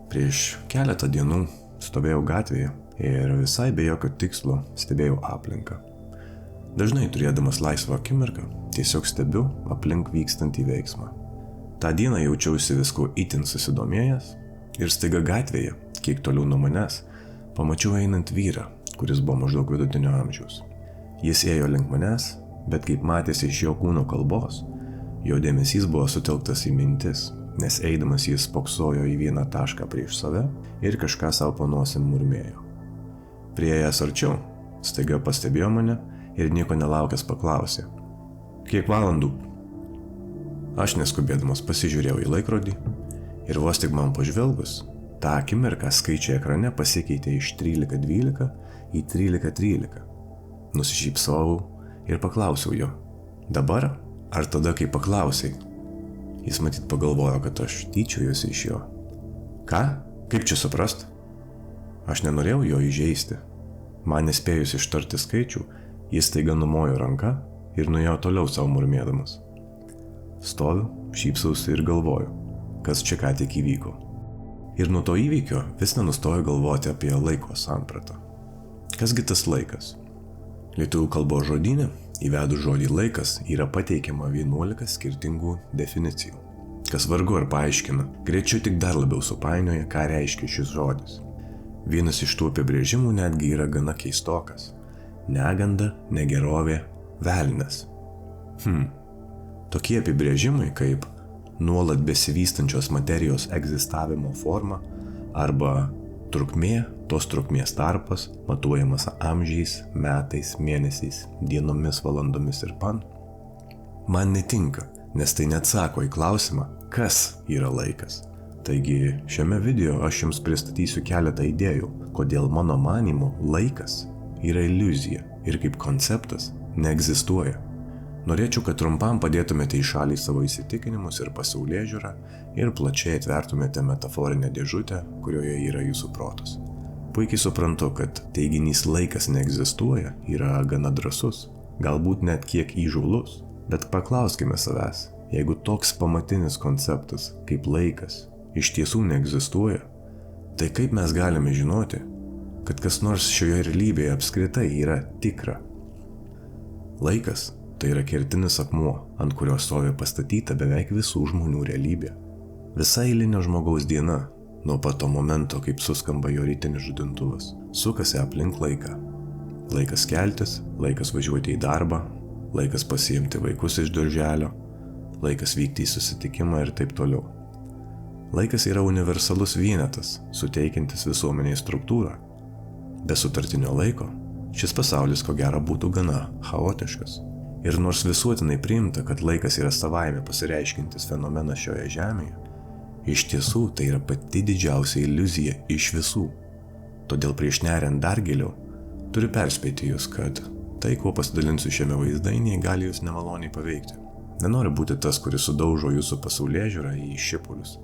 Prieš keletą dienų stovėjau gatvėje ir visai be jokio tikslo stebėjau aplinką. Dažnai turėdamas laisvą akimirką, tiesiog stebiu aplink vykstantį veiksmą. Ta dieną jaučiausi visko itin susidomėjęs ir staiga gatvėje, kiek toliau nuo manęs, pamačiau einant vyrą, kuris buvo maždaug vidutinio amžiaus. Jis ėjo link manęs, bet kaip matėsi iš jo kūno kalbos, jo dėmesys buvo sutelktas į mintis, nes eidamas jis spoksojo į vieną tašką prieš save ir kažką savo po nosim murmėjo. Priėjęs arčiau, staiga pastebėjo mane ir nieko nelaukęs paklausė: "Kiek valandų?" Aš neskubėdamas pasižiūrėjau į laikrodį ir vos tik man pažvelgus, tą akimirką skaičiai ekrane pasikeitė iš 13:12 į 13:13. Nusišypsojau ir paklausiau jo: "Dabar ar tada, kai paklausai?" Jis matyt pagalvojo, kad aš tyčiojuosi iš jo. "Ką? Kaip čia suprast?" Aš nenorėjau jo įžeisti. Man nespėjus ištarti skaičių, jis staiga numojo ranka ir nuėjo toliau savo murmėdamas. Stoviu, šypsausi ir galvoju, kas čia ką tik įvyko. Ir nuo to įvykio vis nenustoju galvoti apie laiko sampratą. Kasgi tas laikas? Lietuvių kalbos žodyne įvedus žodį laikas yra pateikiama 11 skirtingų definicijų, kas vargu ar paaiškina, greičiau tik dar labiau supainioja, ką reiškia šis žodis. Vienas iš tų apibrėžimų netgi yra gana keistokas. Neganda, negerovė, velnias. Tokie apibrėžimai kaip nuolat besivystančios materijos egzistavimo forma arba trukmė, tos trukmės tarpas, matuojamas amžiais, metais, mėnesiais, dienomis, valandomis ir man netinka, nes tai neatsako į klausimą, kas yra laikas. Taigi šiame video aš jums pristatysiu keletą idėjų, kodėl mano manymu laikas yra iliuzija ir kaip konceptas neegzistuoja. Norėčiau, kad trumpam padėtumėte į šalį savo įsitikinimus ir pasaulėžiūrą ir plačiai atvertumėte metaforinę dėžutę, kurioje yra jūsų protas. Puikiai suprantu, kad teiginys laikas neegzistuoja yra gana drąsus, galbūt net kiek įžūlus, bet paklauskime savęs, jeigu toks pamatinis konceptas kaip laikas iš tiesų neegzistuoja, tai kaip mes galime žinoti, kad kas nors šioje realybėje apskritai yra tikra? Laikas tai yra kertinis akmuo, ant kurio stovi pastatyta beveik visų žmonių realybė. Visa eilinio žmogaus diena, nuo pat to momento, kaip suskamba jo rytinis žadintuvas, sukasi aplink laiką. Laikas keltis, laikas važiuoti į darbą, laikas pasiimti vaikus iš darželio, laikas vykti į susitikimą ir taip toliau. Laikas yra universalus vienetas, suteikiantis visuomeniai struktūrą. Be sutartinio laiko, šis pasaulis ko gero būtų gana chaotiškas. Ir nors visuotinai priimta, kad laikas yra savaime pasireiškintis fenomenas šioje žemėje, iš tiesų tai yra pati didžiausia iliuzija iš visų. Todėl prieš neriant dar giliau, turiu perspėti jūs, kad tai, kuo pasidalinsiu šiame vaizdainėje, gali jūs nemaloniai paveikti. Nenoriu būti tas, kuris sudaužo jūsų pasaulėžiūrą į šipulius,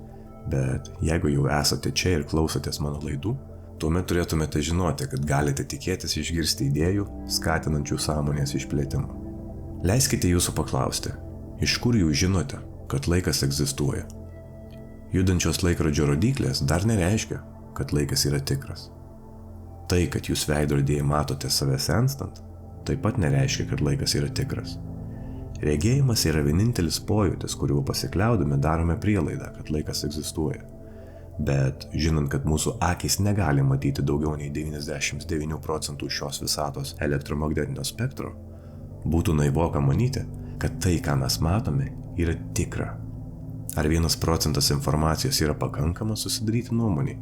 bet jeigu jau esate čia ir klausotės mano laidų, tuomet turėtumėte žinoti, kad galite tikėtis išgirsti idėjų, skatinančių sąmonės išplėtimą. Leiskite jūsų paklausti, iš kur jūs žinote, kad laikas egzistuoja? Judančios laikrodžio rodyklės dar nereiškia, kad laikas yra tikras. Tai, kad jūs veidrodyje matote save senstant, taip pat nereiškia, kad laikas yra tikras. Regėjimas yra vienintelis pojūtis, kuriuo pasikliaudami darome prielaidą, kad laikas egzistuoja. Bet žinant, kad mūsų akys negali matyti daugiau nei 99% šios visatos elektromagnetinio spektro, būtų naivoka manyti, kad tai, ką mes matome, yra tikra. Ar 1% informacijos yra pakankama susidaryti nuomonį?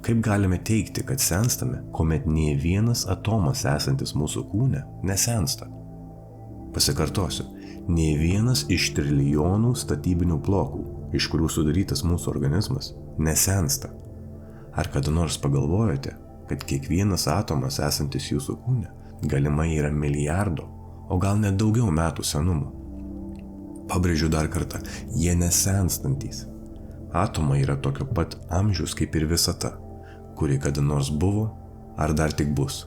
Kaip galime teikti, kad senstame, kuomet nė vienas atomas esantis mūsų kūne nesensta? Pasikartosiu, nė vienas iš trilijonų statybinių blokų, iš kurių sudarytas mūsų organizmas, nesensta. Ar kada nors pagalvojote, kad kiekvienas atomas esantis jūsų kūne galimai yra milijardo, o gal net daugiau metų senumo? Pabrėžiu dar kartą, jie nesenstantys. Atomai yra tokio pat amžiaus kaip ir visata, kuri kada nors buvo ar dar tik bus.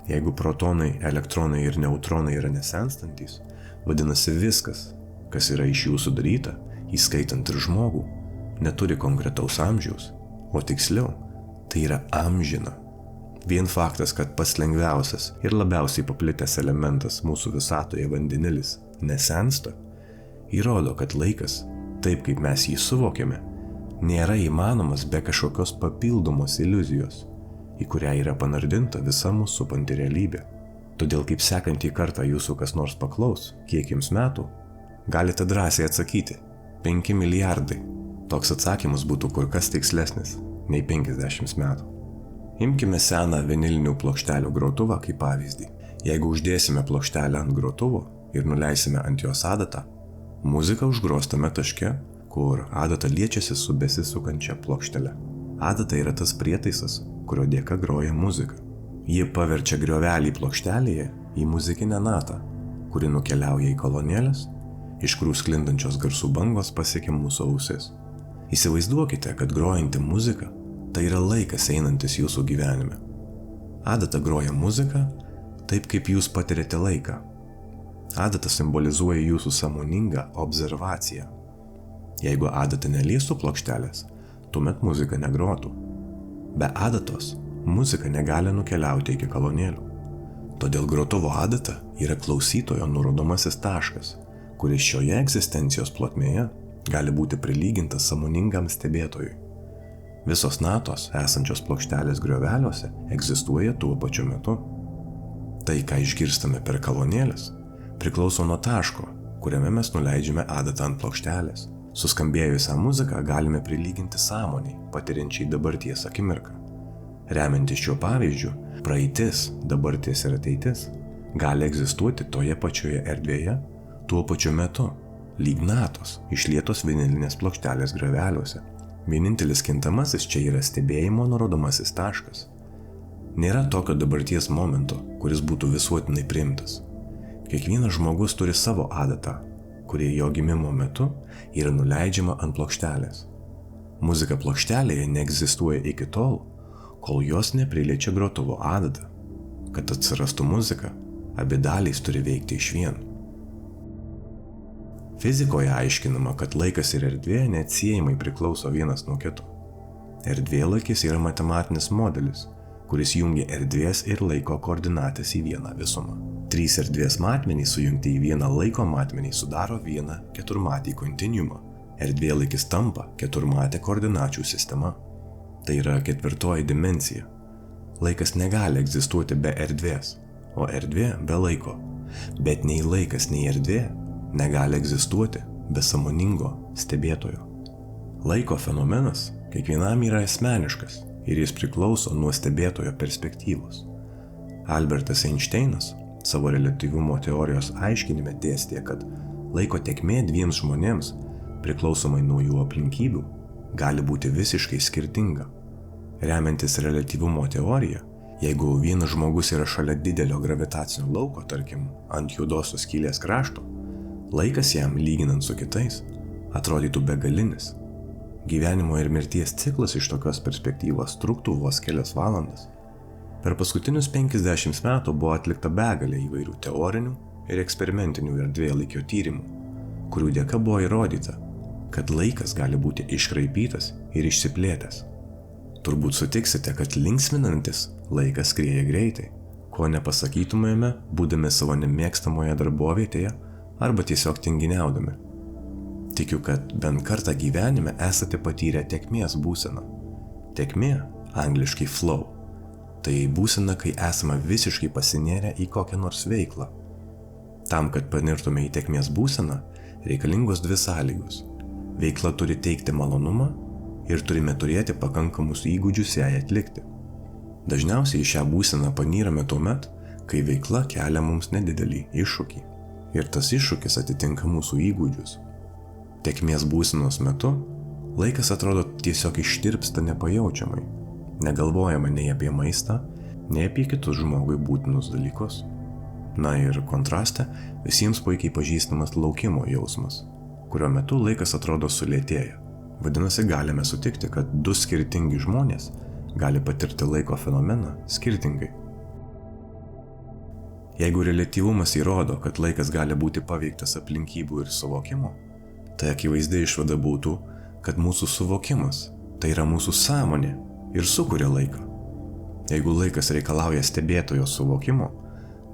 Jeigu protonai, elektronai ir neutronai yra nesenstantys, vadinasi viskas, kas yra iš jų sudaryta, įskaitant ir žmogų, neturi konkretaus amžiaus, o tiksliau, tai yra amžina. Vien faktas, kad pats lengviausias ir labiausiai paplitęs elementas mūsų visatoje vandenilis nesensta, įrodo, kad laikas, taip kaip mes jį suvokiame, nėra įmanomas be kažkokios papildomos iliuzijos, į kurią yra panardinta visa mūsų supanti realybė. Todėl kaip sekantį kartą jūsų kas nors paklaus, kiek jums metų, galite drąsiai atsakyti 5 milijardai. Toks atsakymas būtų kur kas tikslesnis nei 50 metų. Imkime seną vinilinių plokštelių grotuvą kaip pavyzdį. Jeigu uždėsime plokštelę ant grotuvo ir nuleisime ant jos adatą, muzika užgros tame taške, kur adata liečiasi su besisukančia plokštele. Adata yra tas prietaisas, kurio dėka groja muzika. Ji paverčia griovelį plokštelėje į muzikinę natą, kuri nukeliauja į kolonėles, iš kurių sklindančios garsų bangos pasiekia mūsų ausis. Įsivaizduokite, kad grojanti muzika tai yra laikas einantis jūsų gyvenime. Adata groja muziką taip, kaip jūs patiriate laiką. Adata simbolizuoja jūsų sąmoningą observaciją. Jeigu adata neliestų plokštelės, tuomet muzika negrotų. Be adatos muzika negali nukeliauti iki kolonėlių. Todėl grotuvo adata yra klausytojo nurodomasis taškas, kuris šioje egzistencijos plotmėje gali būti prilygintas sąmoningam stebėtojui. Visos natos esančios plokštelės grioveliuose egzistuoja tuo pačiu metu. Tai, ką išgirstame per kolonėles, priklauso nuo taško, kuriame mes nuleidžiame adatą ant plokštelės. Suskambėjusią muziką galime prilyginti sąmoniai, patiriančiai dabarties akimirką. Remiantis šiuo pavyzdžiu, praeitis, dabartis ir ateitis gali egzistuoti toje pačioje erdvėje, tuo pačiu metu, lyg natos išlietos vinilinės plokštelės grioveliuose. Vienintelis kintamasis čia yra stebėjimo nurodomasis taškas. Nėra tokio dabarties momento, kuris būtų visuotinai priimtas. Kiekvienas žmogus turi savo adatą, kuri jo gimimo metu yra nuleidžiama ant plokštelės. Muzika plokštelėje neegzistuoja iki tol, kol jos nepriliečia grotuvo adatą. Kad atsirastų muzika, abi dalys turi veikti išvien. Fizikoje aiškinama, kad laikas ir erdvė neatsiejamai priklauso vienas nuo kito. Erdvėlaikis yra matematinis modelis, kuris jungia erdvės ir laiko koordinatės į vieną visumą. 3 erdvės matmenys sujungti į vieną laiko matmenį sudaro vieną keturmatį kontinuumą. Erdvėlaikis tampa keturmatė koordinačių sistema. Tai yra 4 dimensija. Laikas negali egzistuoti be erdvės, o erdvė be laiko. Bet nei laikas, nei erdvė negali egzistuoti be sąmoningo stebėtojo. Laiko fenomenas kiekvienam yra asmeniškas ir jis priklauso nuo stebėtojo perspektyvos. Albertas Einšteinas savo reliatyvumo teorijos aiškinime dėstė, kad laiko tėkmė 2 žmonėms, priklausomai nuo jų aplinkybių, gali būti visiškai skirtinga. Remiantis reliatyvumo teorija, jeigu vienas žmogus yra šalia didelio gravitacinio lauko, tarkim, ant juodosios skylės krašto, laikas jam, lyginant su kitais, atrodytų begalinis. Gyvenimo ir mirties ciklas iš tokios perspektyvos truktų vos kelias valandas. Per paskutinius 50 metų buvo atlikta begalė įvairių teorinių ir eksperimentinių erdvėlaikio tyrimų, kurių dėka buvo įrodyta, kad laikas gali būti iškraipytas ir išsiplėtęs. Turbūt sutiksite, kad linksminantis laikas skrieja greitai, ko nepasakytumėme, būdami savo nemėgstamoje darbovietėje arba tiesiog tinginiaudami. Tikiu, kad bent kartą gyvenime esate patyrę tėkmės būseną. Tėkmė, angliškai flow, tai būsena, kai esame visiškai pasinėrę į kokią nors veiklą. Tam, kad panirtume į tėkmės būseną, reikalingos 2 sąlygos. Veikla turi teikti malonumą ir turime turėti pakankamus įgūdžius jai atlikti. Dažniausiai į šią būseną panyrame tuomet, kai veikla kelia mums nedidelį iššūkį ir tas iššūkis atitinka mūsų įgūdžius. Tėkmės būsenos metu laikas atrodo tiesiog ištirpsta nepajaučiamai, negalvojama nei apie maistą, nei apie kitus žmogui būtinus dalykus. Na ir kontraste visiems puikiai pažįstamas laukimo jausmas, kurio metu laikas atrodo sulėtėja. Vadinasi, galime sutikti, kad 2 skirtingi žmonės gali patirti laiko fenomeną skirtingai. Jeigu reliatyvumas įrodo, kad laikas gali būti paveiktas aplinkybių ir suvokimo, tai akivaizdi išvada būtų, kad mūsų suvokimas Tai yra mūsų sąmonė ir sukuria laiką. Jeigu laikas reikalauja stebėtojo suvokimo,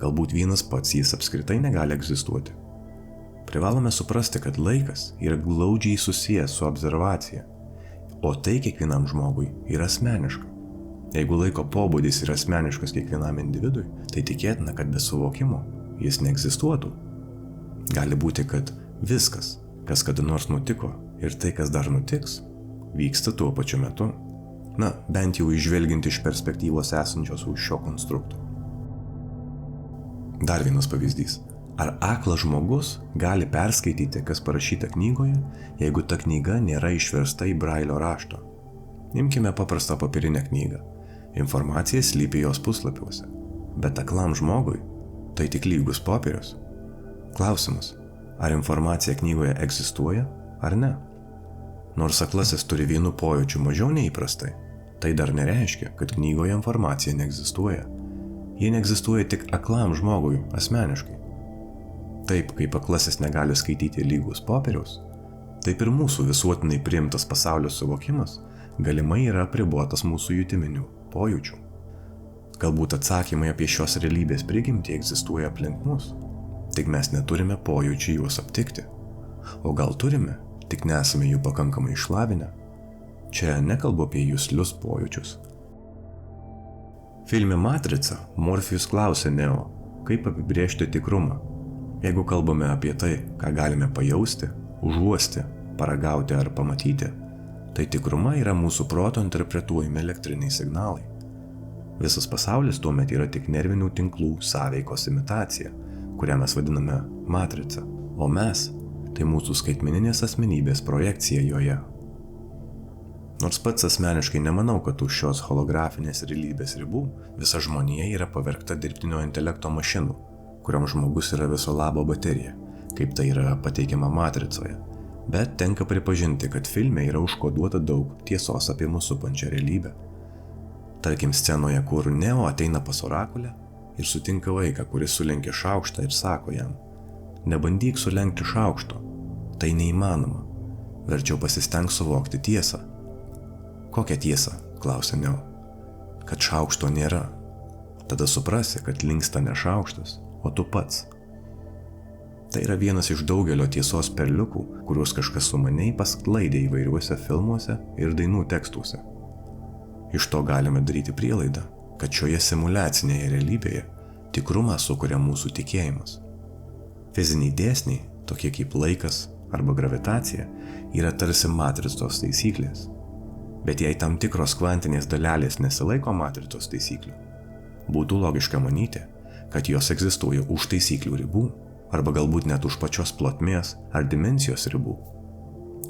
galbūt vienas pats jis apskritai negali egzistuoti. Privalome suprasti, kad laikas yra glaudžiai susijęs su observacija, o tai kiekvienam žmogui yra asmeniška. Jeigu laiko pobūdis yra asmeniškas kiekvienam individui, tai tikėtina, kad be suvokimo jis neegzistuotų. Gali būti, kad viskas, kas kada nors nutiko ir tai, kas dar nutiks, vyksta tuo pačiu metu. Na, bent jau išvelgiant iš perspektyvos esančios už šio konstrukto. Dar vienas pavyzdys. Ar aklas žmogus gali perskaityti, kas parašyta knygoje, jeigu ta knyga nėra išversta į brailio raštą? Imkime paprastą popierinę knygą. Informacija slypi jos puslapiuose, bet aklam žmogui tai tik lygus popierius. Klausimas, ar informacija knygoje egzistuoja ar ne? Nors aklasis turi vienų pojūčių mažiau neįprastai, tai dar nereiškia, kad knygoje informacija neegzistuoja. Ji neegzistuoja tik aklam žmogui asmeniškai. Taip, kaip aklasis negali skaityti lygus popieriaus, taip ir mūsų visuotinai priimtas pasaulio suvokimas galimai yra apribotas mūsų jutiminių pojūčių. Galbūt atsakymai apie šios realybės prigimtį egzistuoja aplink mus, tik mes neturime pojūčių juos aptikti. O gal turime, tik nesame jų pakankamai išlavinę. Čia nekalbu apie juslius pojūčius. Filme Matrica Morfijus klausė Neo, kaip apibrėžti tikrumą. Jeigu kalbame apie tai, ką galime pajausti, užuosti, paragauti ar pamatyti, tai tikruma yra mūsų proto interpretuojami elektriniai signalai. Visas pasaulis tuomet yra tik nervinių tinklų sąveikos imitacija, kurią mes vadiname matrica, o mes – tai mūsų skaitmeninės asmenybės projekcija joje. Nors pats asmeniškai nemanau, kad už šios holografinės realybės ribų visa žmonija yra pavergta dirbtinio intelekto mašinų, kuriam žmogus yra viso labo baterija, kaip tai yra pateikiama matricoje. Bet tenka pripažinti, kad filme yra užkoduota daug tiesos apie mūsų supančią realybę. Tarkim scenoje, kur Neo ateina pas orakulę ir sutinka vaiką, kuris sulenkia šaukštą ir sako jam: nebandyk sulenkti šaukšto, tai neįmanoma, verčiau pasistenk suvokti tiesą. Kokią tiesą? Klausia Neo. Kad šaukšto nėra. Tada suprasi, kad linksta ne šaukštas, o tu pats. Tai yra vienas iš daugelio tiesos perliukų, kuriuos kažkas sumaniai pasklaidė įvairiuose filmuose ir dainų tekstuose. Iš to galime daryti prielaidą, kad šioje simuliacinėje realybėje tikrumą sukuria mūsų tikėjimas. Fiziniai dėsniai, tokie kaip laikas arba gravitacija, yra tarsi matricos taisyklės. Bet jei tam tikros kvantinės dalelės nesilaiko matricos taisyklių, būtų logiška manyti, kad jos egzistuoja už taisyklių ribų, arba galbūt net už pačios plotmės ar dimensijos ribų.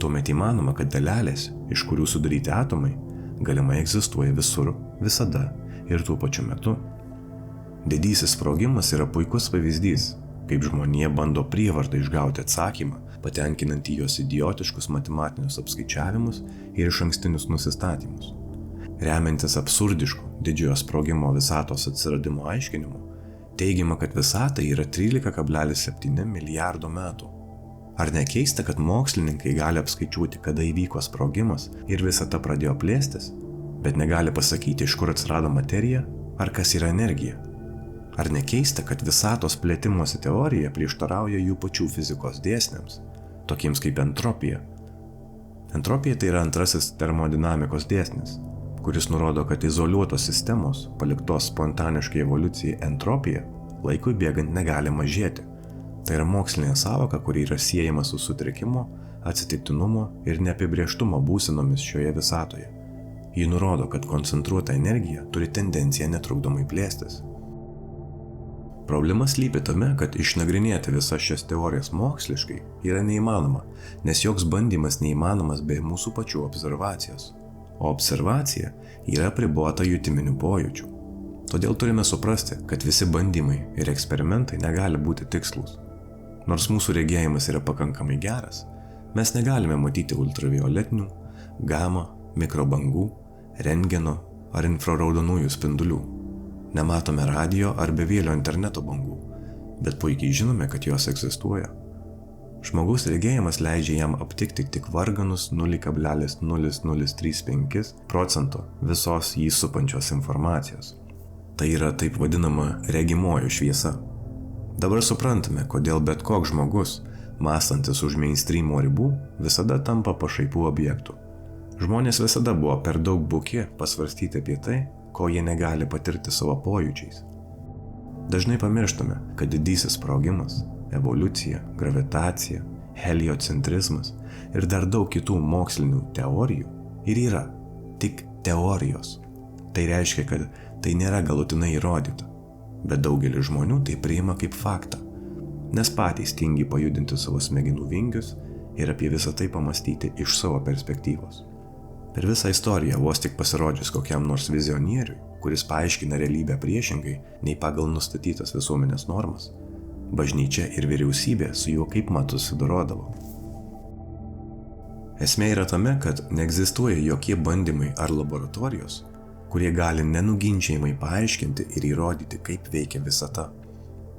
Tuomet įmanoma, kad dalelės, iš kurių sudaryti atomai, galimai egzistuoja visur, visada ir tuo pačiu metu. Didysis sprogimas yra puikus pavyzdys, kaip žmonija bando prievartą išgauti atsakymą, patenkinant į jos idiotiškus matematinius apskaičiavimus ir išankstinius nusistatymus. Remiantis absurdišku didžiojo sprogimo visatos atsiradimo aiškinimu, teigiama, kad visata yra 13,7 milijardo metų. Ar nekeista, kad mokslininkai gali apskaičiuoti, kada įvyko sprogimas ir visata pradėjo plėstis, bet negali pasakyti, iš kur atsirado materija ar kas yra energija? Ar nekeista, kad visatos plėtimosi teorija prieštarauja jų pačių fizikos dėsniams, tokiems kaip entropija? Entropija tai yra antrasis termodinamikos dėsnis, kuris nurodo, kad izoliuotos sistemos, paliktos spontaniškai evoliucijai entropija, laikui bėgant negali mažėti. Tai yra mokslinė sąvoka, kuri yra siejama su sutrikimo, atsitiktinumo ir neapibrėžtumo būsenomis šioje visatoje. Ji nurodo, kad koncentruota energija turi tendenciją netrukdomai plėstis. Problema slypi tame, kad išnagrinėti visas šias teorijas moksliškai yra neįmanoma, nes joks bandymas neįmanomas be mūsų pačių observacijos. O observacija yra apribota jutiminių pojūčių. Todėl turime suprasti, kad visi bandymai ir eksperimentai negali būti tikslūs. Nors mūsų regėjimas yra pakankamai geras, mes negalime matyti ultravioletinių, gama, mikrobangų, rentgeno ar infraraudonųjų spindulių. Nematome radio ar bevėlio interneto bangų, bet puikiai žinome, kad jos egzistuoja. Žmogaus regėjimas leidžia jam aptikti tik varganus 0,0035% visos jį supančios informacijos. Tai yra taip vadinama regimoji šviesa. Dabar suprantame, kodėl bet koks žmogus, mąstantis už mainstreamo ribų, visada tampa pašaipų objektų. Žmonės visada buvo per daug buki pasvarstyti apie tai, ko jie negali patirti savo pojūčiais. Dažnai pamirštame, kad didysis sprogimas, evoliucija, gravitacija, heliocentrizmas ir dar daug kitų mokslinių teorijų ir yra tik teorijos. Tai reiškia, kad tai nėra galutinai įrodyta, bet daugelis žmonių tai priima kaip faktą, nes patys tingi pajudinti savo smegenų vingius ir apie visą tai pamastyti iš savo perspektyvos. Per visą istoriją vos tik pasirodžius kokiam nors vizionieriui, kuris paaiškina realybę priešingai nei pagal nustatytas visuomenės normas, bažnyčia ir vyriausybė su juo kaip mat susidorodavo. Esmė yra tame, kad neegzistuoja jokie bandymai ar laboratorijos, kurie gali nenuginčiamai paaiškinti ir įrodyti, kaip veikia visata.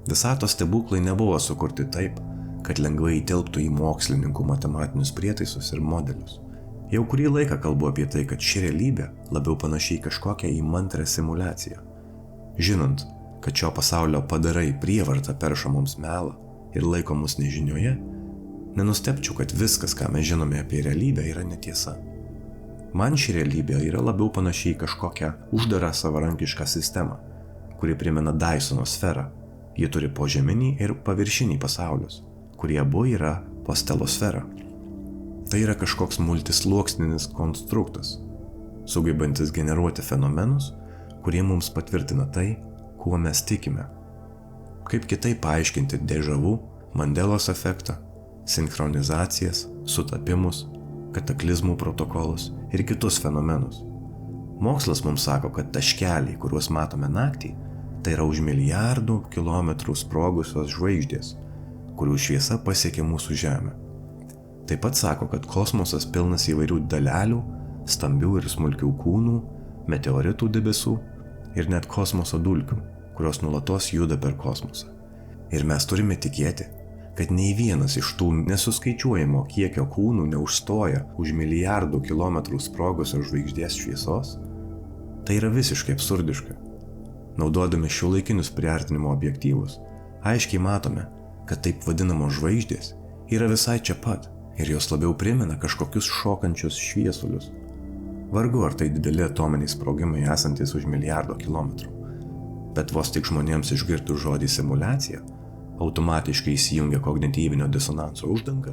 Visatos stebuklai nebuvo sukurti taip, kad lengvai įtilptų į mokslininkų matematinius prietaisus ir modelius. Jau kurį laiką kalbu apie tai, kad ši realybė labiau panašiai kažkokia įmantrią simuliaciją. Žinant, kad šio pasaulio padarai prievarta perša mums melą ir laiko mus nežinioje, nenustebčiau, kad viskas, ką mes žinome apie realybę, yra netiesa. Man ši realybė yra labiau panašiai kažkokią uždarą savarankišką sistemą, kuri primena Dysono sferą. Ji turi požeminį ir paviršinį pasaulius, kurie abu yra postelosfera. Tai yra kažkoks multisluoksninis konstruktas, sugebantis generuoti fenomenus, kurie mums patvirtina tai, kuo mes tikime. Kaip kitaip paaiškinti dežavų, Mandelos efektą, sinchronizacijas, sutapimus, kataklizmų protokolus ir kitus fenomenus. Mokslas mums sako, kad taškeliai, kuriuos matome naktį, tai yra už milijardų kilometrų sprogusios žvaigždės, kurių šviesa pasiekia mūsų Žemę. Taip pat sako, kad kosmosas pilnas įvairių dalelių, stambių ir smulkių kūnų, meteoritų debesų ir net kosmoso dulkių, kurios nuolatos juda per kosmosą. Ir mes turime tikėti, kad nei vienas iš tų nesuskaičiuojamo kiekio kūnų neužstoja už milijardų kilometrų sprogusios žvaigždės šviesos. Tai yra visiškai absurdiška. Naudodami šiuolaikinius priartinimo objektyvus, aiškiai matome, kad taip vadinamos žvaigždės yra visai čia pat ir jos labiau primena kažkokius šokančius šviesulius. Vargu ar tai dideli atominiai sprogimai esantis už milijardo kilometrų. Bet vos tik žmonėms išgirtų žodį simuliacija, automatiškai įsijungia kognityvinio disonanso uždanga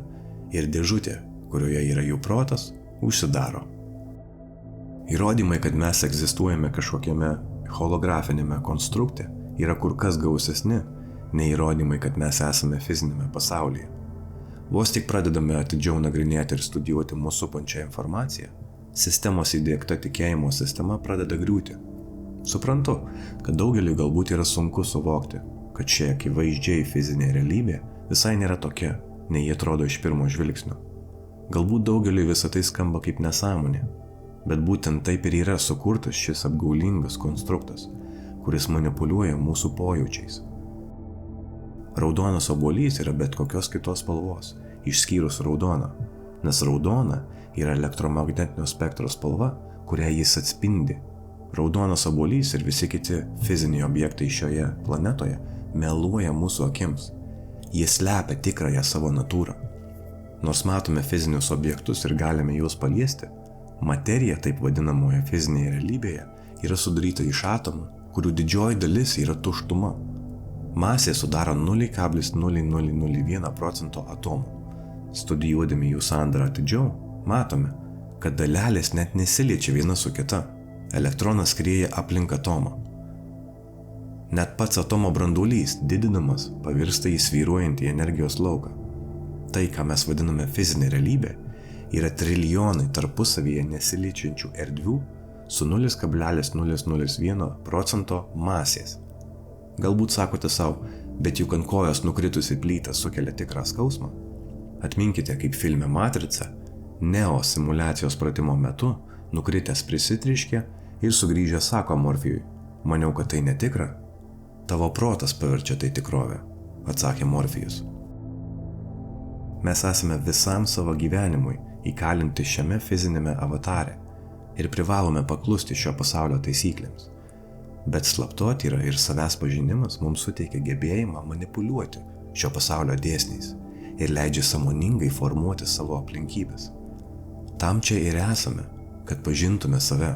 ir dėžutė, kurioje yra jų protas, užsidaro. Įrodymai, kad mes egzistuojame kažkokiame holografinėme konstrukte, yra kur kas gausesni nei įrodymai, kad mes esame fizinėme pasaulyje. Vos tik pradedame atidžiau nagrinėti ir studijuoti mūsų supančią informaciją, sistemos įdiegta tikėjimo sistema pradeda griūti. Suprantu, kad daugeliui galbūt yra sunku suvokti, kad ši akivaizdžiai fizinė realybė visai nėra tokia, nei jie atrodo iš pirmo žvilgsnio. Galbūt daugeliui visą tai skamba kaip nesąmonė, bet būtent taip ir yra sukurtas šis apgaulingas konstruktas, kuris manipuliuoja mūsų pojūčiais. Raudonas obuolys yra bet kokios kitos spalvos, išskyrus raudoną, nes raudona yra elektromagnetinio spektro spalva, kurią jis atspindi. Raudonas obuolys ir visi kiti fiziniai objektai šioje planetoje meluoja mūsų akims. Jie slepia tikrąją savo natūrą. Nors matome fizinius objektus ir galime juos paliesti, materija taip vadinamoje fizinėje realybėje yra sudaryta iš atomų, kurių didžioji dalis yra tuštuma. Masė sudaro 0,0001% atomų. Studijuodami jų sandarą atidžiau, matome, kad dalelės net nesiliečia viena su kita. Elektronas skrieja aplink atomą. Net pats atomo branduolys, didinamas, pavirsta į svyruojantį energijos lauką. Tai, ką mes vadiname fizinė realybė, yra trilijonai tarpusavyje nesiliečiančių erdvių su 0,001% masės. Galbūt sakote savo, bet juk ant kojos nukritusi plyta sukelia tikrą skausmą. Atminkite, kaip filme Matrica, Neo simuliacijos pratimo metu nukritęs prisitriškė ir sugrįžęs sako Morfijui, maniau, kad tai netikra. Tavo protas paverčia tai tikrovę, atsakė Morfijus. Mes esame visam savo gyvenimui įkalinti šiame fizinėme avatare ir privalome paklusti šio pasaulio taisyklėms. Bet slaptotyra ir savęs pažinimas mums suteikia gebėjimą manipuliuoti šio pasaulio dėsniais ir leidžia sąmoningai formuoti savo aplinkybės. Tam čia ir esame, kad pažintume save.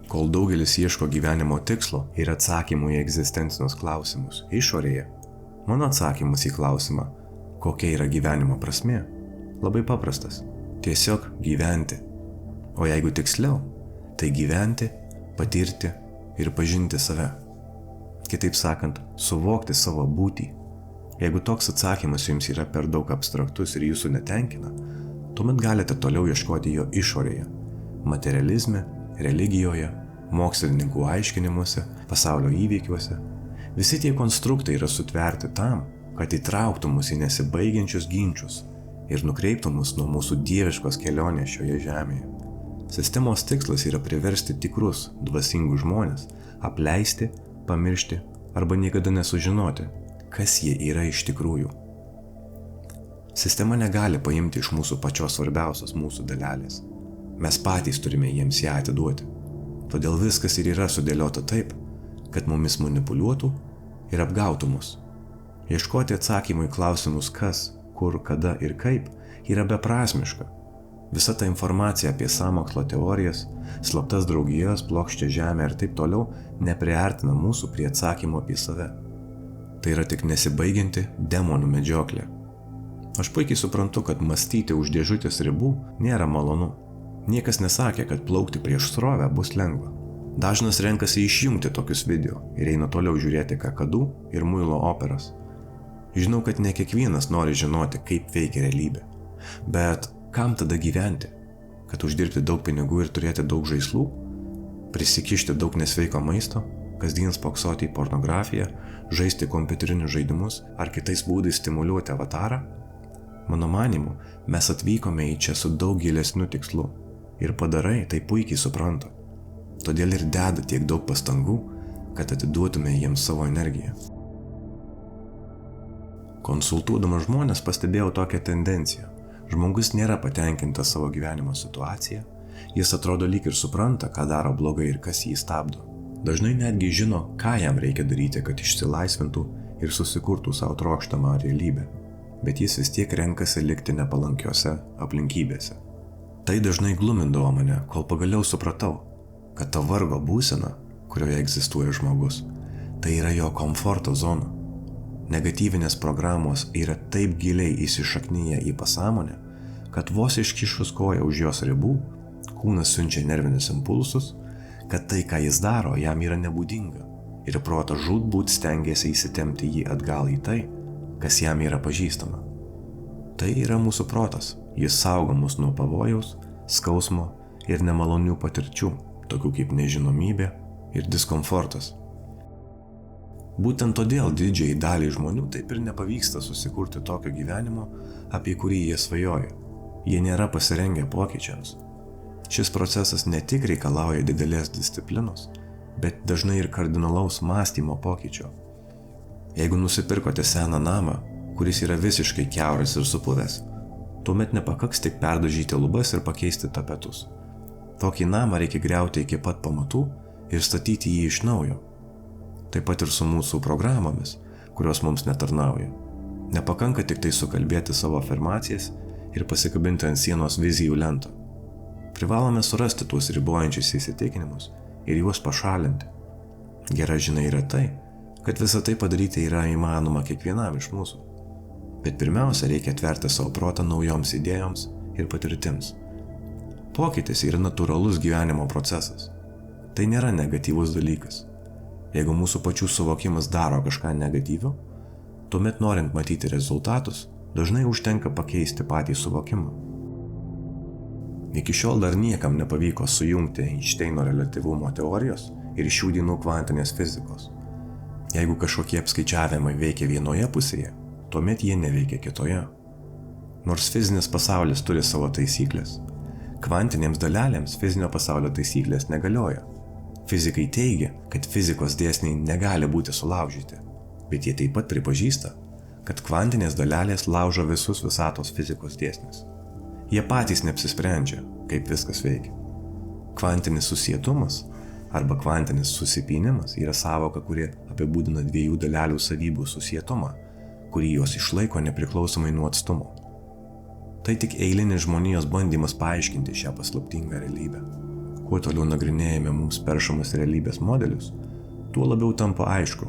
Kol daugelis ieško gyvenimo tikslo ir atsakymų į egzistencinius klausimus išorėje, mano atsakymas į klausimą, kokia yra gyvenimo prasmė, labai paprastas – tiesiog gyventi. O jeigu tiksliau, tai gyventi, patirti ir pažinti save. Kitaip sakant, suvokti savo būtį. Jeigu toks atsakymas jums yra per daug abstraktus ir jūsų netenkina, tuomet galite toliau ieškoti jo išorėje – materializme, religijoje, mokslininkų aiškinimuose, pasaulio įvykiuose. Visi tie konstruktai yra sutverti tam, kad įtrauktų mus į nesibaigiančius ginčius ir nukreiptų mus nuo mūsų dieviškos kelionės šioje žemėje. Sistemos tikslas yra priversti tikrus, dvasingus žmones apleisti, pamiršti arba niekada nesužinoti, kas jie yra iš tikrųjų. Sistema negali paimti iš mūsų pačios svarbiausios mūsų dalelės. Mes patys turime jiems ją atiduoti. Todėl viskas ir yra sudėliota taip, kad mumis manipuliuotų ir apgautų mus. Ieškoti atsakymų į klausimus kas, kur, kada ir kaip yra beprasmiška. Visa ta informacija apie sąmokslo teorijas, slaptas draugijas, plokščią žemę ir taip toliau nepriartina mūsų prie atsakymų apie save. Tai yra tik nesibaigianti demonų medžioklė. Aš puikiai suprantu, kad mąstyti už dėžutės ribų nėra malonu. Niekas nesakė, kad plaukti prieš srovę bus lengva. Dažnas renkasi išjungti tokius video ir eina toliau žiūrėti kakadų ir muilo operas. Žinau, kad ne kiekvienas nori žinoti, kaip veikia realybė. Bet kam tada gyventi? Kad uždirbti daug pinigų ir turėti daug žaislų? Prisikišti daug nesveiko maisto? Kasdien spoksoti į pornografiją? Žaisti kompiuterinius žaidimus? Ar kitais būdais stimuliuoti avatarą? Mano manymu, mes atvykome į čia su daug gilesniu tikslu. Ir padarai tai puikiai supranta. Todėl ir deda tiek daug pastangų, kad atiduotume jiems savo energiją. Konsultuodamas žmonės pastebėjau tokią tendenciją. Žmogus nėra patenkintas savo gyvenimo situacija, jis atrodo lyg ir supranta, ką daro blogai ir kas jį stabdo. Dažnai netgi žino, ką jam reikia daryti, kad išsilaisvintų ir susikurtų savo trokštamą realybę. Bet jis vis tiek renkasi likti nepalankiose aplinkybėse. Tai dažnai glumindavo mane, kol pagaliau supratau, kad ta vargo būsena, kurioje egzistuoja žmogus, tai yra jo komforto zona. Negatyvinės programos yra taip giliai įsišaknyję į pasąmonę, kad vos iškišus koją už jos ribų, kūnas siunčia nervinius impulsus, kad tai, ką jis daro, jam yra nebūdinga ir protas žūtbūt stengiasi įsitempti jį atgal į tai, kas jam yra pažįstama. Tai yra mūsų protas. Jis saugo mus nuo pavojaus, skausmo ir nemalonių patirčių, tokių kaip nežinomybė ir diskomfortas. Būtent todėl didžiai daliai žmonių taip ir nepavyksta susikurti tokio gyvenimo, apie kurį jie svajoja. Jie nėra pasirengę pokyčiams. Šis procesas ne tik reikalauja didelės disciplinos, bet dažnai ir kardinalaus mąstymo pokyčio. Jeigu nusipirkote seną namą, kuris yra visiškai kiauras ir supuvęs, tuomet nepakaks tik perdažyti lubas ir pakeisti tapetus. Tokį namą reikia griauti iki pat pamatų ir statyti jį iš naujo. Taip pat ir su mūsų programomis, kurios mums netarnauja. Nepakanka tik tai sukalbėti savo afirmacijas ir pasikabinti ant sienos vizijų lentą. Privalome surasti tuos ribojančius įsitikinimus ir juos pašalinti. Gera žinia yra tai, kad visą tai padaryti yra įmanoma kiekvienam iš mūsų. Bet pirmiausia, reikia atverti savo protą naujoms idėjoms ir patirtims. Pokytis yra natūralus gyvenimo procesas. Tai nėra negatyvus dalykas. Jeigu mūsų pačių suvokimas daro kažką negatyvio, tuomet norint matyti rezultatus, dažnai užtenka pakeisti patį suvokimą. Iki šiol dar niekam nepavyko sujungti Einšteino reliatyvumo teorijos ir šių dienų kvantinės fizikos. Jeigu kažkokie apskaičiavimai veikia vienoje pusėje, tuomet jie neveikia kitoje. Nors fizinis pasaulis turi savo taisyklės, kvantinėms dalelėms fizinio pasaulio taisyklės negalioja. Fizikai teigia, kad fizikos dėsniai negali būti sulaužyti, bet jie taip pat pripažįsta, kad kvantinės dalelės laužo visus visatos fizikos dėsnius. Jie patys neapsisprendžia, kaip viskas veikia. Kvantinis susietumas arba kvantinis susipynimas yra sąvoka, kuri apibūdina dviejų dalelių savybių susietumą, kurį jos išlaiko nepriklausomai nuo atstumo. Tai tik eilinis žmonijos bandymas paaiškinti šią paslaptingą realybę. Kuo toliau nagrinėjame mums peršamus realybės modelius, tuo labiau tampa aišku,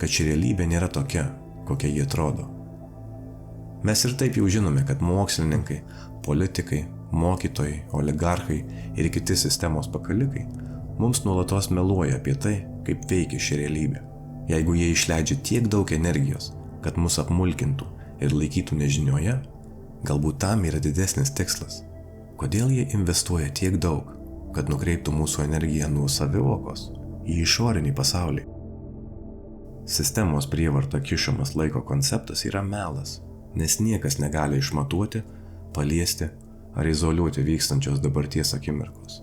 kad ši realybė nėra tokia, kokia ji atrodo. Mes ir taip jau žinome, kad mokslininkai, politikai, mokytojai, oligarchai ir kiti sistemos pakalikai mums nuolatos meluoja apie tai, kaip veikia ši realybė. Jeigu jie išleidžia tiek daug energijos, kad mus apmulkintų ir laikytų nežinioje, galbūt tam yra didesnis tikslas. Kodėl jie investuoja tiek daug, kad nukreiptų mūsų energiją nuo savivokos į išorinį pasaulį? Sistemos prievarta kišamas laiko konceptas yra melas, nes niekas negali išmatuoti, paliesti ar izoliuoti vykstančios dabarties akimirkos.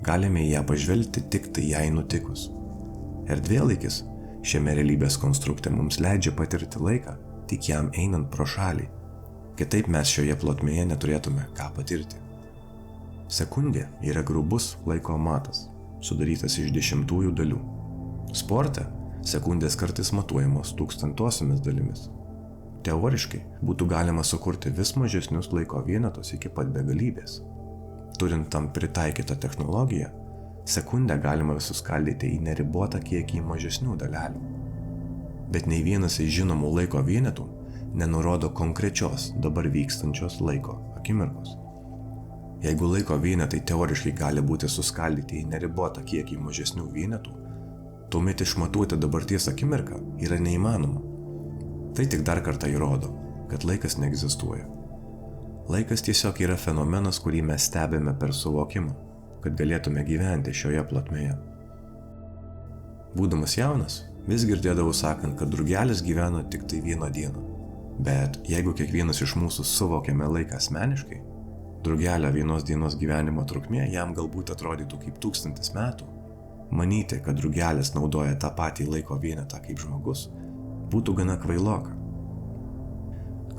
Galime į ją pažvelgti tik tai jai nutikus. Erdvėlaikis šiame realybės konstrukte mums leidžia patirti laiką tik jam einant pro šalį. Kitaip mes šioje plotmėje neturėtume ką patirti. Sekundė yra grubus laiko matas, sudarytas iš 10 dalių. Sporte sekundės kartais matuojamos 1000 dalimis. Teoriškai būtų galima sukurti vis mažesnius laiko vienetus iki pat begalybės. Turint tam pritaikytą technologiją, sekundę galima suskaldyti į neribotą kiekį mažesnių dalelių. Bet nei vienas iš žinomų laiko vienetų nenurodo konkrečios dabar vykstančios laiko akimirkos. Jeigu laiko vienetai teoriškai gali būti suskaldyti į neribotą kiekį mažesnių vienetų, tuomet išmatuoti dabarties akimirką yra neįmanoma. Tai tik dar kartą įrodo, kad laikas neegzistuoja. Laikas tiesiog yra fenomenas, kurį mes stebime per suvokimą, kad galėtume gyventi šioje plotmėje. Būdamas jaunas, vis girdėdavau sakant, kad drugelis gyvena tik tai vieną dieną. Bet jeigu kiekvienas iš mūsų suvokiame laiką asmeniškai, drugelio vienos dienos gyvenimo trukmė jam galbūt atrodytų kaip 1000 metų. Manyti, kad drugelis naudoja tą patį laiko vienetą kaip žmogus, būtų gana kvailoka.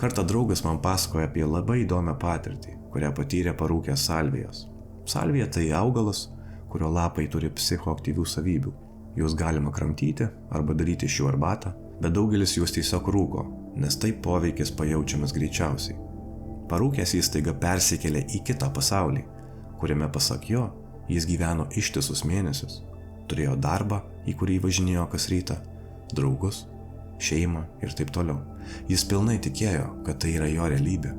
Kartą draugas man pasakoja apie labai įdomią patirtį, kurią patyrė parūkęs salvijos. Salvija tai augalas, kurio lapai turi psichoaktyvių savybių. Juos galima kramtyti arba daryti iš jų arbatą, bet daugelis juos tiesiog rūko, nes taip poveikis pajaučiamas greičiausiai. Parūkęs jis staiga persikėlė į kitą pasaulį, kuriame pasak jo, jis gyveno ištisus mėnesius. Turėjo darbą, į kurį važinėjo kas rytą, draugus, šeimą ir taip toliau. Jis pilnai tikėjo, kad tai yra jo realybė.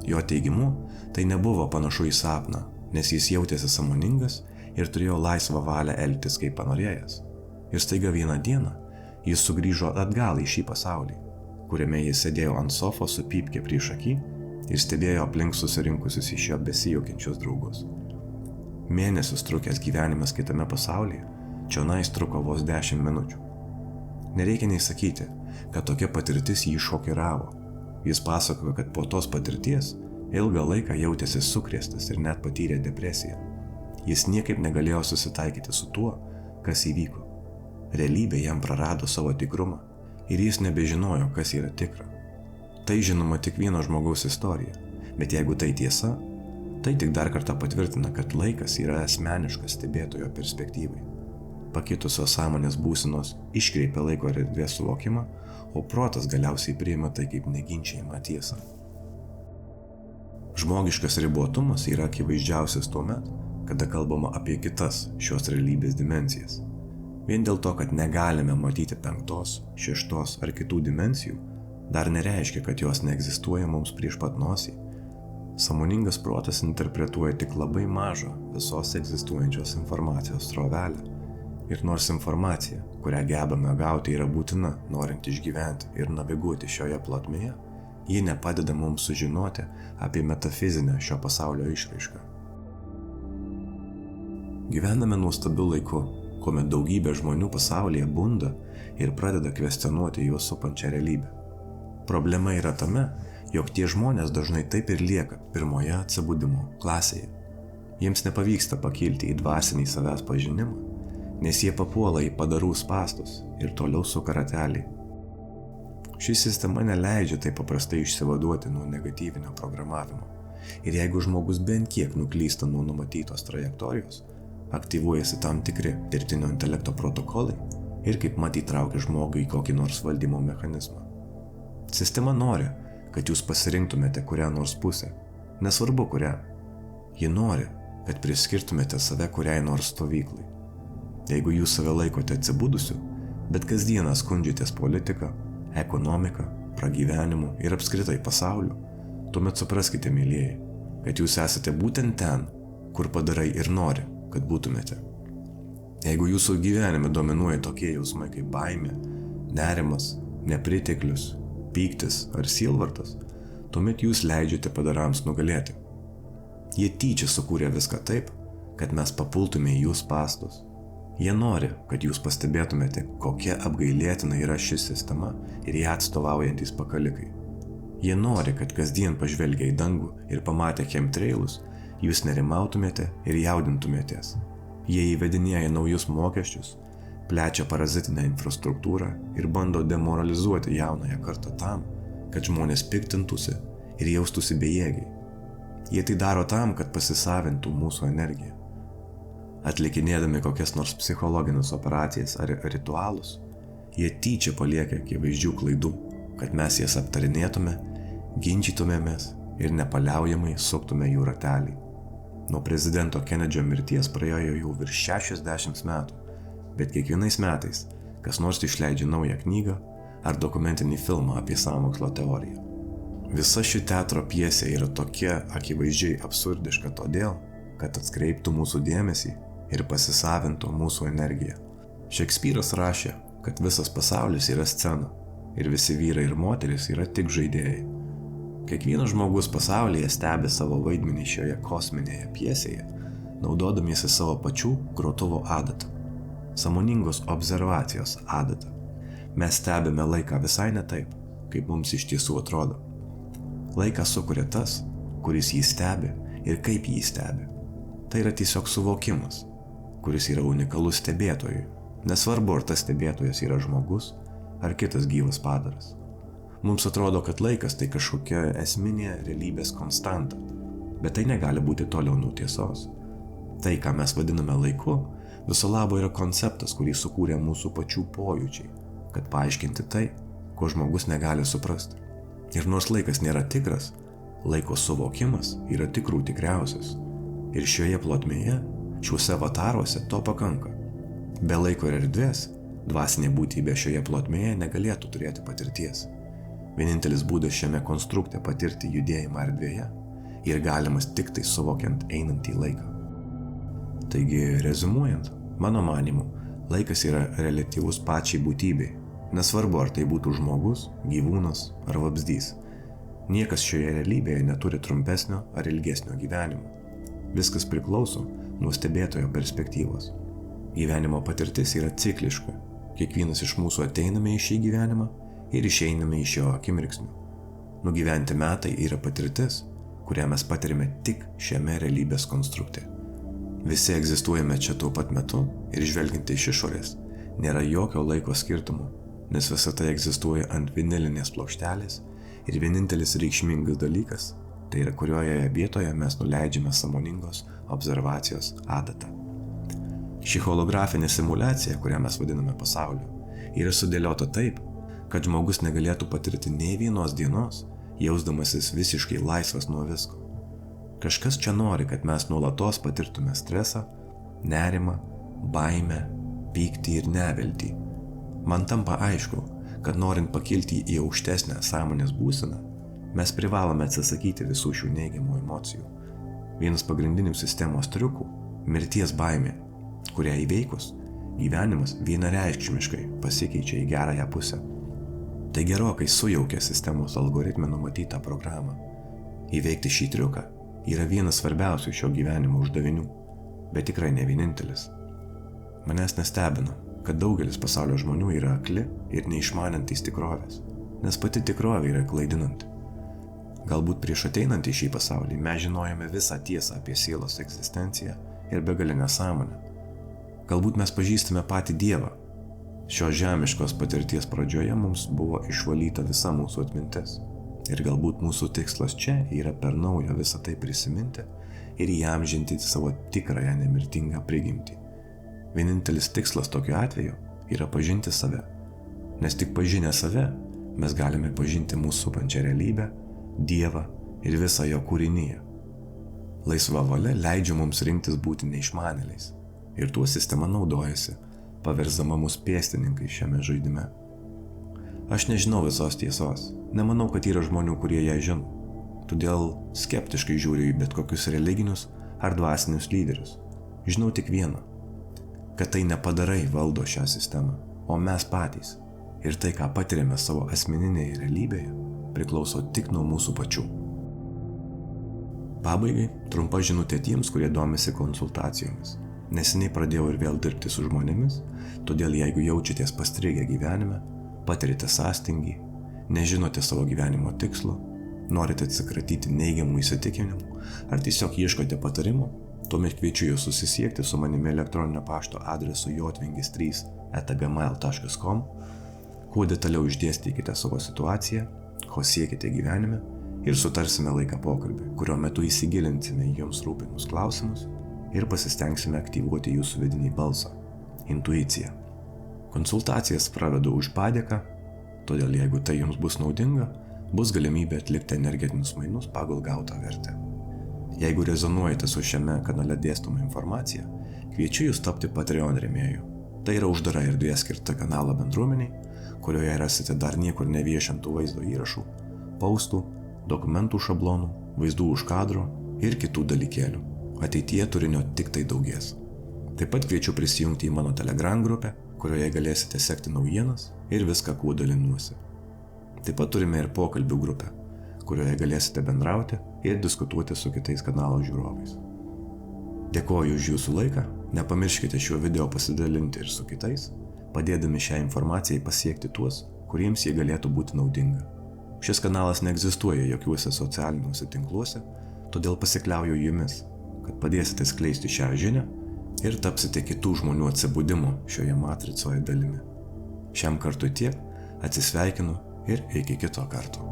Jo teigimu, tai nebuvo panašu į sapną, nes jis jautėsi sąmoningas ir turėjo laisvą valią elgtis kaip panorėjęs. Ir staiga vieną dieną jis sugrįžo atgal į šį pasaulį, kuriame jis sėdėjo ant sofos su pypke prieš akį ir stebėjo aplink susirinkusius iš jo besijuokiančius draugus. Mėnesius trukęs gyvenimas kitame pasaulyje, čionais truko vos 10 minučių. Nereikia nei sakyti, kad tokia patirtis jį šokiravo. Jis pasakojo, kad po tos patirties ilgą laiką jautėsi sukrėstas ir net patyrė depresiją. Jis niekaip negalėjo susitaikyti su tuo, kas įvyko. Realybė jam prarado savo tikrumą ir jis nebežinojo, kas yra tikra. Tai žinoma tik vieno žmogaus istorija, bet jeigu tai tiesa, tai tik dar kartą patvirtina, kad laikas yra asmeniškas stebėtojo perspektyvai. Pakitusios sąmonės būsenos iškreipia laiko ir erdvės suvokimą, o protas galiausiai priima tai kaip neginčiamą tiesą. Žmogiškas ribotumas yra akivaizdžiausias tuomet, kada kalbama apie kitas šios realybės dimensijas. Vien dėl to, kad negalime matyti 5., 6. ar kitų dimensijų, dar nereiškia, kad jos neegzistuoja mums prieš pat nosį. Sąmoningas protas interpretuoja tik labai mažą visos egzistuojančios informacijos srovelę. Ir nors informacija, kurią gebame gauti, yra būtina, norint išgyventi ir naviguoti šioje plotmėje, ji nepadeda mums sužinoti apie metafizinę šio pasaulio išraišką. Gyvename nuostabiu laiku, kuomet daugybė žmonių pasaulyje bunda ir pradeda kvestionuoti juos supančią realybę. Problema yra tame, jog tie žmonės dažnai taip ir lieka pirmoje atsibudimo klasėje. Jiems nepavyksta pakilti į dvasinį savęs pažinimą, nes jie papuola į padarų spąstus ir toliau suka ratelį. Ši sistema neleidžia taip paprastai išsivaduoti nuo negatyvinio programavimo. Ir jeigu žmogus bent kiek nuklysta nuo numatytos trajektorijos, aktyvuojasi tam tikri dirbtinio intelekto protokolai ir kaip mat įtraukia žmogų į kokį nors valdymo mechanizmą. Sistema nori, kad jūs pasirinktumėte kurią nors pusę, nesvarbu kurią. Ji nori, kad priskirtumėte save kuriai nors stovyklai. Jeigu jūs save laikote atsibudusiu, bet kasdieną skundžiatės politiką, ekonomiką, pragyvenimu ir apskritai pasauliu, tuomet supraskite, mylėjai, kad jūs esate būtent ten, kur padarai ir nori, kad būtumėte. Jeigu jūsų gyvenime dominuoja tokie jausmai kaip baimė, nerimas, nepriteklius, pyktis ar sielvartas, tuomet jūs leidžiate padarams nugalėti. Jie tyčia sukūrė viską taip, kad mes papultume į jų spąstus. Jie nori, kad jūs pastebėtumėte, kokia apgailėtina yra ši sistema ir ją atstovaujantys pakalikai. Jie nori, kad kasdien pažvelgę į dangų ir pamatę chemtrailus, jūs nerimautumėte ir jaudintumėtės. Jie įvedinėja naujus mokesčius, plečia parazitinę infrastruktūrą ir bando demoralizuoti jaunąją kartą tam, kad žmonės piktintųsi ir jaustųsi bejėgiai. Jie tai daro tam, kad pasisavintų mūsų energiją. Atlikinėdami kokias nors psichologinės operacijas ar ritualus, jie tyčia palieka akivaizdžių klaidų, kad mes jas aptarinėtume, ginčytumėmės ir nepaliaujamai suktume jų ratelį. Nuo prezidento Kennedyo mirties praėjo jau virš 60 metų, bet kiekvienais metais kas nors išleidžia naują knygą ar dokumentinį filmą apie sąmokslo teoriją. Visa ši teatro pjesė yra tokia akivaizdžiai absurdiška todėl, kad atskreiptų mūsų dėmesį ir pasisavintų mūsų energiją. Šekspyras rašė, kad visas pasaulis yra scena ir visi vyrai ir moterys yra tik žaidėjai. Kiekvienas žmogus pasaulyje stebi savo vaidmenį šioje kosminėje pjesėje, naudodamiesi savo pačių grotuvo adatą, sąmoningos observacijos adatą. Mes stebime laiką visai ne taip, kaip mums iš tiesų atrodo. Laiką sukuria tas, kuris jį stebi ir kaip jį stebi. Tai yra tiesiog suvokimas, kuris yra unikalus stebėtojui, nesvarbu ar tas stebėtojas yra žmogus ar kitas gyvas padaras. Mums atrodo, kad laikas tai kažkokia esminė realybės konstanta, bet tai negali būti toliau nuo tiesos. Tai, ką mes vadiname laiku, viso labo yra konceptas, kurį sukūrė mūsų pačių pojūčiai, kad paaiškinti tai, ko žmogus negali suprasti. Ir nors laikas nėra tikras, laiko suvokimas yra tikrų tikriausias. Ir šioje plotmėje, šiuose avataruose to pakanka. Be laiko ir erdvės, dvasinė būtybė šioje plotmėje negalėtų turėti patirties. Vienintelis būdas šiame konstrukte patirti judėjimą erdvėje ir galimas tik tai suvokiant einantį laiką. Taigi, rezumuojant, mano manymu, laikas yra reliatyvus pačiai būtybei, nesvarbu ar tai būtų žmogus, gyvūnas ar vabzdys. Niekas šioje realybėje neturi trumpesnio ar ilgesnio gyvenimo. Viskas priklauso nuo stebėtojo perspektyvos. Gyvenimo patirtis yra cikliška. Kiekvienas iš mūsų ateiname į šį gyvenimą ir išeiname iš jo akimirksniu. Nugyventi metai yra patirtis, kurią mes patirime tik šiame realybės konstrukte. Visi egzistuojame čia tuo pat metu ir žvelgiant iš išorės, nėra jokio laiko skirtumo, nes visa tai egzistuoja ant vinilinės plokštelės ir vienintelis reikšmingas dalykas, tai yra kurioje vietoje mes nuleidžiame sąmoningos observacijos adatą. Ši holografinė simulacija, kurią mes vadiname pasauliu, yra sudėliota taip, kad žmogus negalėtų patirti nei vienos dienos, jausdamasis visiškai laisvas nuo visko. Kažkas čia nori, kad mes nuolatos patirtume stresą, nerimą, baimę, pyktį ir neviltį. Man tampa aišku, kad norint pakilti į aukštesnę sąmonės būseną, mes privalome atsisakyti visų šių neigiamų emocijų. Vienas pagrindinių sistemos triukų – mirties baimė, kurią įveikus, gyvenimas vienareikšmiškai pasikeičia į gerąją pusę. Tai gerokai sujaukia sistemos algoritme numatytą programą. Įveikti šį triuką yra vienas svarbiausių šio gyvenimo uždavinių, bet tikrai ne vienintelis. Manęs nestebina, kad daugelis pasaulio žmonių yra akli ir neišmanantys tikrovės, nes pati tikrovė yra klaidinanti. Galbūt prieš ateinant į šį pasaulį mes žinojome visą tiesą apie sielos egzistenciją ir begalinę sąmonę. Galbūt mes pažįstame patį Dievą. Šios žemiškos patirties pradžioje mums buvo išvalyta visa mūsų atmintis. Ir galbūt mūsų tikslas čia yra per naujo visą tai prisiminti ir įamžinti savo tikrąją nemirtingą prigimtį. Vienintelis tikslas tokiu atveju yra pažinti save. Nes tik pažinę save mes galime pažinti mūsų supančią realybę, Dievą ir visą jo kūriniją. Laisva valia leidžia mums rinktis būti neišmanėliais. Ir tuo sistema naudojasi, paversdama mus pėstininkais šiame žaidime. Aš nežinau visos tiesos. Nemanau, kad yra žmonių, kurie ją žino. Todėl skeptiškai žiūriu į bet kokius religinius ar dvasinius lyderius. Žinau tik vieną, kad tai nepadarai valdo šią sistemą, o mes patys. Ir tai, ką patiriame savo asmeninėje realybėje, priklauso tik nuo mūsų pačių. Pabaigai, trumpa žinutė tiems, kurie domisi konsultacijomis. Neseniai pradėjau ir vėl dirbti su žmonėmis, todėl jeigu jaučiatės pastrigę gyvenime, patirite sąstingį, nežinote savo gyvenimo tikslo, norite atsikratyti neigiamų įsitikinimų ar tiesiog ieškote patarimų, tuomet kviečiu jūs susisiekti su manimi elektroninio pašto adresu jotvingis3@gmail.com, kuo detaliau išdėstykite savo situaciją, ko siekite gyvenime ir sutarsime laiką pokalbį, kurio metu įsigilinsime į jums rūpimus klausimus ir pasistengsime aktyvuoti jūsų vidinį balsą – intuiciją. Konsultacijas pravedu už padėką, todėl jeigu tai jums bus naudinga, bus galimybė atlikti energetinius mainus pagal gautą vertę. Jeigu rezonuojate su šiame kanale dėstoma informacija, kviečiu jūs tapti Patreon rėmėju. Tai yra uždara erdvė skirta kanalo bendruomeniai, kurioje rasite dar niekur neviešintų vaizdo įrašų, postų, dokumentų šablonų, vaizdų už kadro ir kitų dalykėlių. Ateityje turinio tik tai daugės. Taip pat kviečiu prisijungti į mano Telegram grupę, kurioje galėsite sekti naujienas ir viską, kuo dalinuosi. Taip pat turime ir pokalbių grupę, kurioje galėsite bendrauti ir diskutuoti su kitais kanalo žiūrovais. Dėkoju už jūsų laiką, nepamirškite šiuo video pasidalinti ir su kitais, padėdami šią informaciją pasiekti tuos, kuriems jie galėtų būti naudinga. Šis kanalas neegzistuoja jokiuose socialiniuose tinkluose, todėl pasikliauju jumis, kad padėsite skleisti šią žinią ir tapsite kitų žmonių atsibudimo šioje matricoje dalimi. Šiam kartui tiek, atsisveikinu ir iki kito karto.